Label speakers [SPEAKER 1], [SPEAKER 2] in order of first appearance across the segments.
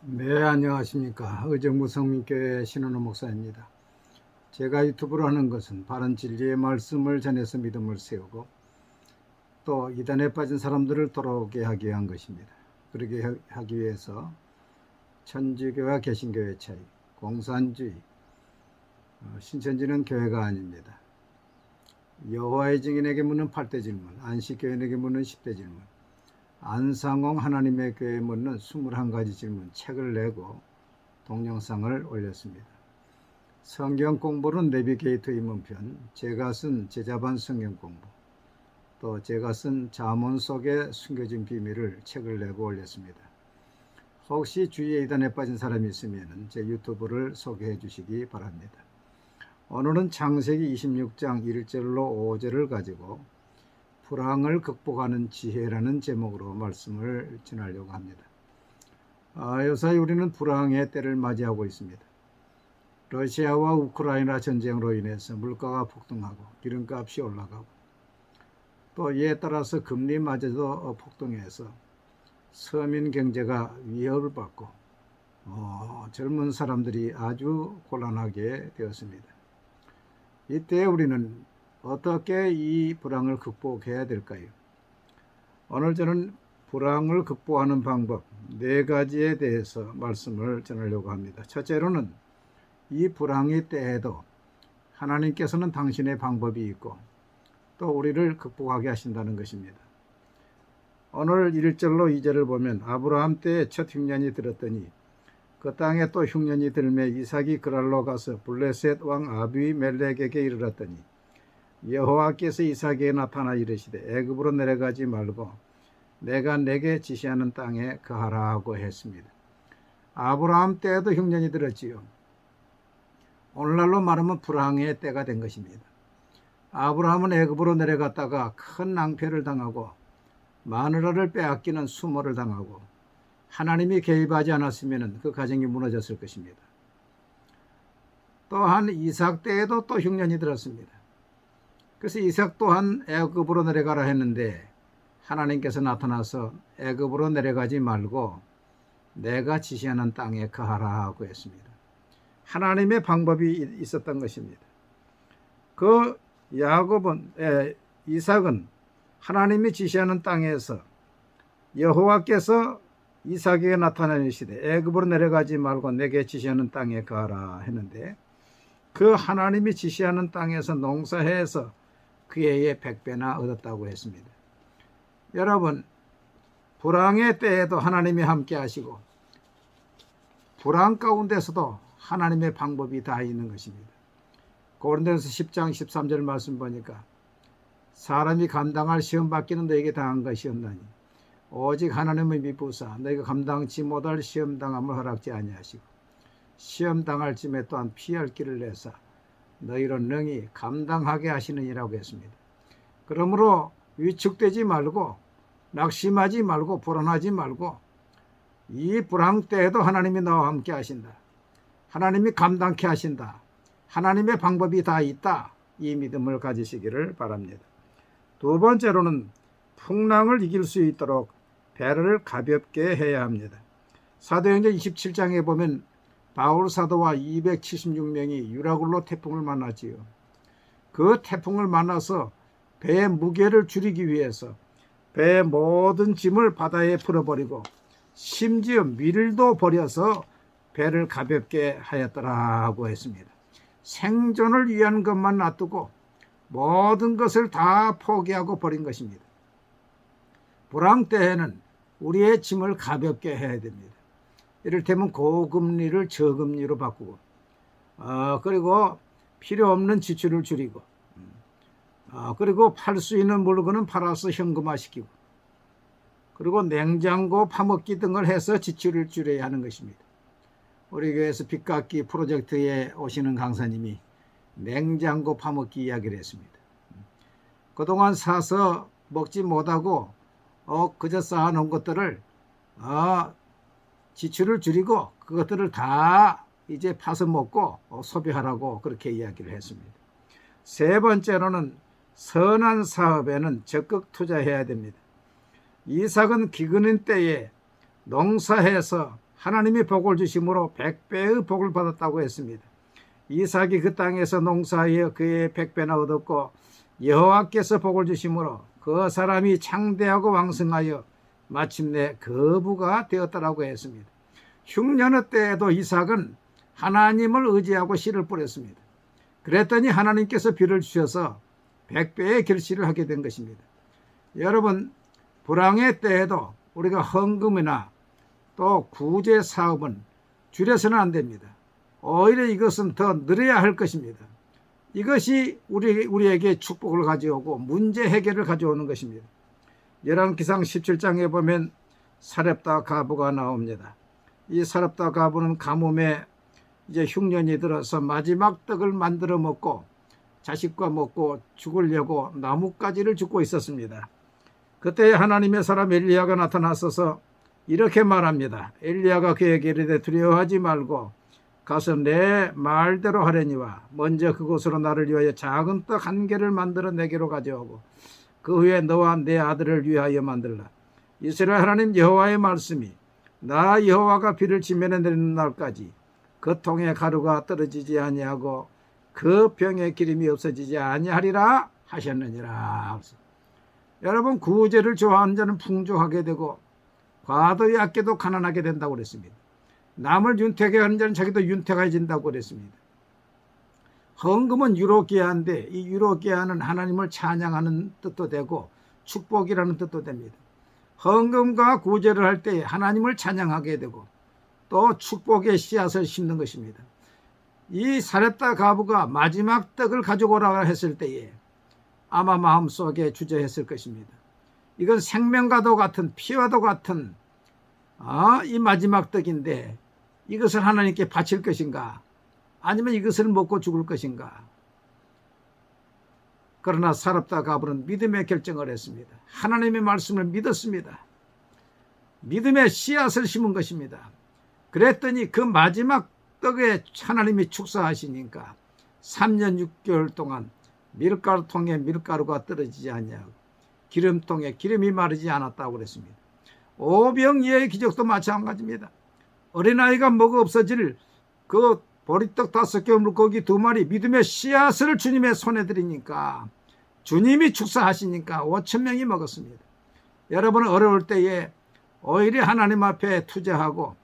[SPEAKER 1] 네, 안녕하십니까. 의정부 성민교회 신원호 목사입니다. 제가 유튜브로 하는 것은 바른 진리의 말씀을 전해서 믿음을 세우고 또 이단에 빠진 사람들을 돌아오게 하기 위한 것입니다. 그렇게 하기 위해서 천주교와 개신교의 차이, 공산주의, 신천지는 교회가 아닙니다. 여호와의 증인에게 묻는 8대 질문, 안식교인에게 묻는 10대 질문, 안상홍 하나님의 교회에 묻는 21가지 질문 책을 내고 동영상을 올렸습니다. 성경 공부는 내비게이터 입문편, 제가 쓴 제자반 성경 공부, 또 제가 쓴 잠언 속에 숨겨진 비밀을 책을 내고 올렸습니다. 혹시 주위에 이단에 빠진 사람이 있으면 제 유튜브를 소개해 주시기 바랍니다. 오늘은 창세기 26장 1절로 5절을 가지고 불황을 극복하는 지혜라는 제목으로 말씀을 전하려고 합니다. 요사이 우리는 불황의 때를 맞이하고 있습니다. 러시아와 우크라이나 전쟁으로 인해서 물가가 폭등하고 기름값이 올라가고 또 이에 따라서 금리마저도 폭등해서 서민 경제가 위협을 받고 젊은 사람들이 아주 곤란하게 되었습니다. 이때 우리는 어떻게 이 불황을 극복해야 될까요? 오늘 저는 불황을 극복하는 방법 4가지에 대해서 말씀을 전하려고 합니다. 첫째로는 이 불황의 때에도 하나님께서는 당신의 방법이 있고 또 우리를 극복하게 하신다는 것입니다. 오늘 1절로 2절을 보면 아브라함 때에 첫 흉년이 들었더니 그 땅에 또 흉년이 들매 이삭이 그랄로 가서 블레셋 왕 아비멜렉에게 이르렀더니 여호와께서 이삭에게 나타나 이르시되 애굽으로 내려가지 말고 내가 내게 지시하는 땅에 거하라 하고 했습니다. 아브라함 때에도 흉년이 들었지요. 오늘날로 말하면 불황의 때가 된 것입니다. 아브라함은 애굽으로 내려갔다가 큰 낭패를 당하고 마누라를 빼앗기는 수모를 당하고 하나님이 개입하지 않았으면 그 가정이 무너졌을 것입니다. 또한 이삭 때에도 또 흉년이 들었습니다. 그래서 이삭 또한 애굽으로 내려가라 했는데 하나님께서 나타나서 애굽으로 내려가지 말고 내가 지시하는 땅에 거하라 하고 했습니다. 하나님의 방법이 있었던 것입니다. 그 이삭은 하나님이 지시하는 땅에서 여호와께서 이삭에게 나타나시되 애굽으로 내려가지 말고 내게 지시하는 땅에 거하라 했는데 그 하나님이 지시하는 땅에서 농사해서 그의 100배나 얻었다고 했습니다. 여러분, 불황의 때에도 하나님이 함께 하시고 불황 가운데서도 하나님의 방법이 다 있는 것입니다. 고린도전서 10장 13절 말씀 보니까 사람이 감당할 시험 받기는 너에게 당한 것이 없나니 오직 하나님의 미부사 너희가 감당치 못할 시험 당함을 허락지 아니하시고 시험 당할 쯤에 또한 피할 길을 내사 너희로 능히 감당하게 하시느니라고 했습니다. 그러므로 위축되지 말고 낙심하지 말고 불안하지 말고 이 불황 때에도 하나님이 나와 함께 하신다. 하나님이 감당케 하신다. 하나님의 방법이 다 있다. 이 믿음을 가지시기를 바랍니다. 두 번째로는 풍랑을 이길 수 있도록 배를 가볍게 해야 합니다. 사도행전 27장에 보면 바울 사도와 276명이 유라굴로 태풍을 만났지요. 그 태풍을 만나서 배의 무게를 줄이기 위해서 배의 모든 짐을 바다에 풀어버리고 심지어 밀도 버려서 배를 가볍게 하였더라 하고 했습니다. 생존을 위한 것만 놔두고 모든 것을 다 포기하고 버린 것입니다. 불황 때에는 우리의 짐을 가볍게 해야 됩니다. 이를테면 고금리를 저금리로 바꾸고 그리고 필요 없는 지출을 줄이고 그리고 팔 수 있는 물건은 팔아서 현금화시키고 그리고 냉장고 파먹기 등을 해서 지출을 줄여야 하는 것입니다. 우리 교회에서 빚갚기 프로젝트에 오시는 강사님이 냉장고 파먹기 이야기를 했습니다. 그동안 사서 먹지 못하고 그저 쌓아놓은 것들을 지출을 줄이고 그것들을 다 이제 파서 먹고 소비하라고 그렇게 이야기를 했습니다. 세 번째로는 선한 사업에는 적극 투자해야 됩니다. 이삭은 기근인 때에 농사해서 하나님이 복을 주심으로 100배의 복을 받았다고 했습니다. 이삭이 그 땅에서 농사하여 그의 100배나 얻었고 여호와께서 복을 주심으로 그 사람이 창대하고 왕성하여 마침내 거부가 되었다라고 했습니다. 흉년의 때에도 이삭은 하나님을 의지하고 씨를 뿌렸습니다. 그랬더니 하나님께서 비를 주셔서 100배의 결실을 하게 된 것입니다. 여러분, 불황의 때에도 우리가 헌금이나 또 구제 사업은 줄여서는 안 됩니다. 오히려 이것은 더 늘어야 할 것입니다. 이것이 우리에게 축복을 가져오고 문제 해결을 가져오는 것입니다. 열왕기상 17장에 보면 사렙다 가부가 나옵니다. 이 사렙다 가부는 가뭄에 이제 흉년이 들어서 마지막 떡을 만들어 먹고 자식과 먹고 죽으려고 나뭇가지를 줍고 있었습니다. 그때 하나님의 사람 엘리야가 나타나서서 이렇게 말합니다. 엘리야가 그에게 이르되 두려워하지 말고 가서 내 말대로 하려니와 먼저 그곳으로 나를 위하여 작은 떡 한 개를 만들어 내게로 가져오고 그 후에 너와 내 아들을 위하여 만들라. 이스라엘 하나님 여호와의 말씀이 나 여호와가 비를 지면에 내리는 날까지 그 통에 가루가 떨어지지 아니하고 그 병에 기름이 없어지지 아니하리라 하셨느니라. 여러분, 구제를 좋아하는 자는 풍족하게 되고 과도히 아껴도 가난하게 된다고 그랬습니다. 남을 윤택하게 하는 자는 자기도 윤택해진다고 그랬습니다. 헌금은 유로기아인데 이 유로기아는 하나님을 찬양하는 뜻도 되고 축복이라는 뜻도 됩니다. 헌금과 구제를 할 때 하나님을 찬양하게 되고 또 축복의 씨앗을 심는 것입니다. 이 사렙다 가부가 마지막 떡을 가져오라 했을 때에 아마 마음속에 주저했을 것입니다. 이건 생명과도 같은 피와도 같은 이 마지막 떡인데 이것을 하나님께 바칠 것인가? 아니면 이것을 먹고 죽을 것인가? 그러나 사렙다 가부는 믿음의 결정을 했습니다. 하나님의 말씀을 믿었습니다. 믿음의 씨앗을 심은 것입니다. 그랬더니 그 마지막 떡에 하나님이 축사하시니까 3년 6개월 동안 밀가루통에 밀가루가 떨어지지 않냐고 기름통에 기름이 마르지 않았다고 그랬습니다. 오병이어의 기적도 마찬가지입니다. 어린아이가 먹어 없어질 그 보리떡 5개 물고기 2마리 믿음의 씨앗을 주님의 손에 드리니까 주님이 축사하시니까 5,000명이 먹었습니다. 여러분은 어려울 때에 오히려 하나님 앞에 투자하고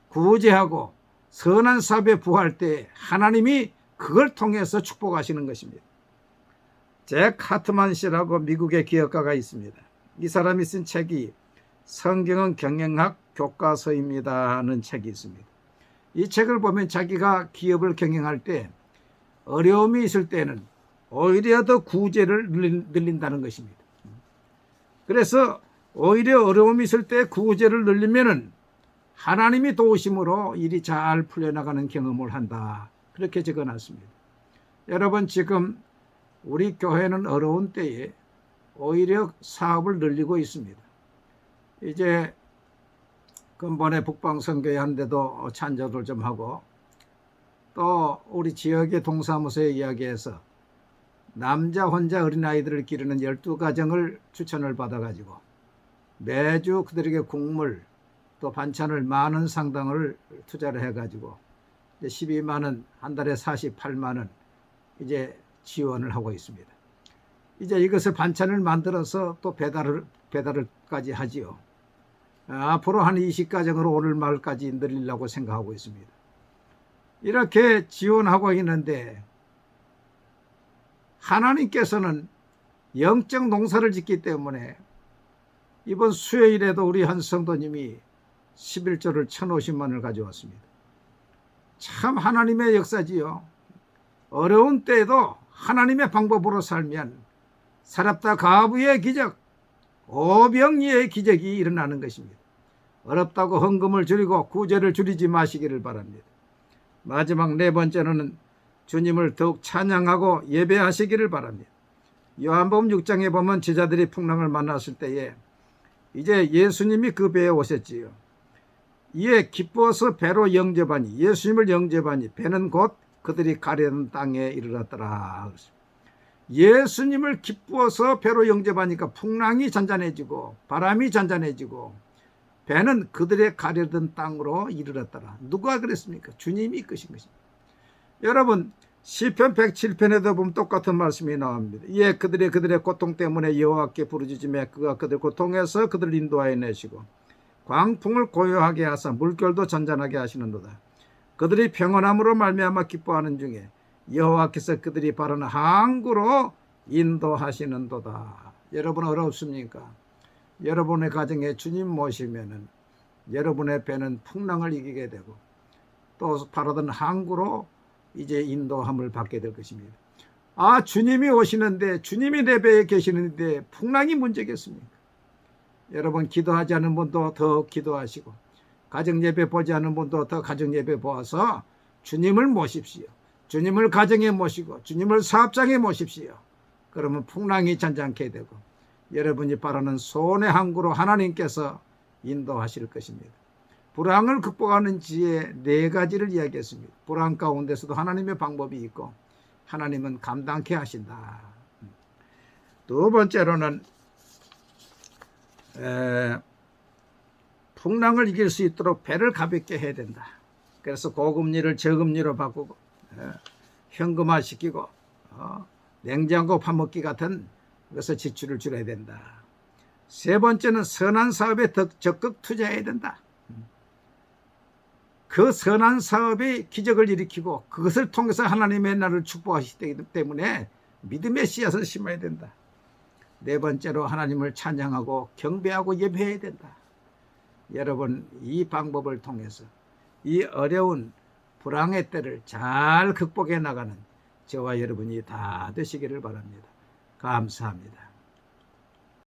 [SPEAKER 1] 구제하고 선한 사업에 부할 때 하나님이 그걸 통해서 축복하시는 것입니다. 잭 하트만 씨라고 미국의 기업가가 있습니다. 이 사람이 쓴 책이 성경은 경영학 교과서입니다 하는 책이 있습니다. 이 책을 보면 자기가 기업을 경영할 때 어려움이 있을 때는 오히려 더 구제를 늘린다는 것입니다. 그래서 오히려 어려움이 있을 때 구제를 늘리면은 하나님이 도우심으로 일이 잘 풀려나가는 경험을 한다. 그렇게 적어놨습니다. 여러분, 지금 우리 교회는 어려운 때에 오히려 사업을 늘리고 있습니다. 이제 근본에 북방선교회 하는데도 찬조를 좀 하고 또 우리 지역의 동사무소에 이야기해서 남자 혼자 어린아이들을 기르는 12가정을 추천을 받아가지고 매주 그들에게 국물 또 반찬을 많은 상당을 투자를 해가지고 12만 원, 한 달에 48만 원 이제 지원을 하고 있습니다. 이제 이것을 반찬을 만들어서 또 배달을까지 하지요. 앞으로 한 20가정으로 오늘 말까지 늘리려고 생각하고 있습니다. 이렇게 지원하고 있는데 하나님께서는 영적 농사를 짓기 때문에 이번 수요일에도 우리 한 성도님이 11조를 1,050만 원을 가져왔습니다. 참 하나님의 역사지요. 어려운 때에도 하나님의 방법으로 살면 사렙다 가부의 기적, 오병이의 기적이 일어나는 것입니다. 어렵다고 헌금을 줄이고 구제를 줄이지 마시기를 바랍니다. 마지막 4번째로는 주님을 더욱 찬양하고 예배하시기를 바랍니다. 요한복음 6장에 보면 제자들이 풍랑을 만났을 때에 이제 예수님이 그 배에 오셨지요. 이에 기뻐서 배로 영접하니 예수님을 영접하니 배는 곧 그들이 가려는 땅에 이르렀더라. 예수님을 기뻐서 배로 영접하니까 풍랑이 잔잔해지고 바람이 잔잔해지고 배는 그들의 가려던 땅으로 이르렀더라. 누가 그랬습니까? 주님이 이끄신 것입니다. 여러분 시편 107편에도 보면 똑같은 말씀이 나옵니다. 예, 그들의 고통 때문에 여호와께 부르짖으며 그가 그들 고통에서 그들을 인도하여 내시고 광풍을 고요하게 하사 물결도 잔잔하게 하시는도다. 그들이 평안함으로 말미암아 기뻐하는 중에 여호와께서 그들이 바른 항구로 인도하시는도다. 여러분 어렵습니까? 여러분의 가정에 주님 모시면은 여러분의 배는 풍랑을 이기게 되고 또 바라던 항구로 이제 인도함을 받게 될 것입니다. 아, 주님이 오시는데 주님이 내 배에 계시는데 풍랑이 문제겠습니까? 여러분 기도하지 않은 분도 더 기도하시고 가정예배 보지 않은 분도 더 가정예배 보아서 주님을 모십시오. 주님을 가정에 모시고 주님을 사업장에 모십시오. 그러면 풍랑이 잔잔케 되고 여러분이 바라는 소원의 항구로 하나님께서 인도하실 것입니다. 불황을 극복하는 지혜 4가지를 이야기했습니다. 불황 가운데서도 하나님의 방법이 있고 하나님은 감당케 하신다. 두 번째로는 풍랑을 이길 수 있도록 배를 가볍게 해야 된다. 그래서 고금리를 저금리로 바꾸고 현금화시키고 냉장고 파먹기 같은 것을 지출을 줄여야 된다. 세 번째는 선한 사업에 더 적극 투자해야 된다. 그 선한 사업이 기적을 일으키고 그것을 통해서 하나님의 나라를 축복하시기 때문에 믿음의 씨앗을 심어야 된다. 네 번째로 하나님을 찬양하고 경배하고 예배해야 된다. 여러분 이 방법을 통해서 이 어려운 불황의 때를 잘 극복해 나가는 저와 여러분이 다 되시기를 바랍니다. 감사합니다.